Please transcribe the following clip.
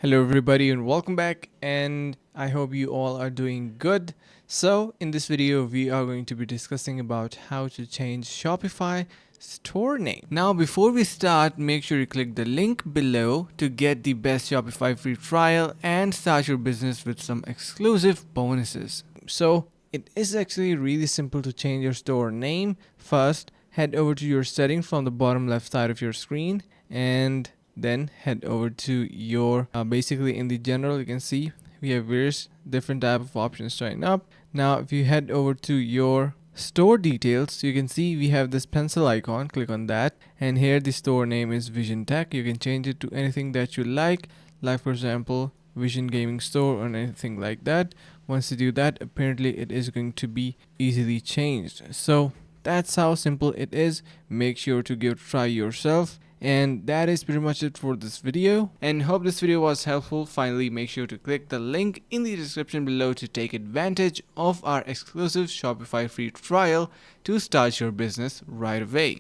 Hello, everybody, and welcome back. And I hope you all are doing good. So, in this video, we are going to be discussing about how to change Shopify store name. Now, before we start, make sure you click the link below to get the best Shopify free trial and start your business with some exclusive bonuses. So, it is actually really simple to change your store name. First, head over to your settings from the bottom left side of your screen and then head over to your basically in the general you can see we have various different type of options showing up. Now if you head over to your store details, you can see we have this pencil icon. Click on that, and here the store name is Vision Tech. You can change it to anything that you like for example Vision Gaming Store or anything like that. Once you do that, apparently it is going to be easily changed. So that's how simple it is. Make sure to give it a try yourself. And that is pretty much it for this video, and hope this video was helpful. Finally, make sure to click the link in the description below to take advantage of our exclusive Shopify free trial to start your business right away.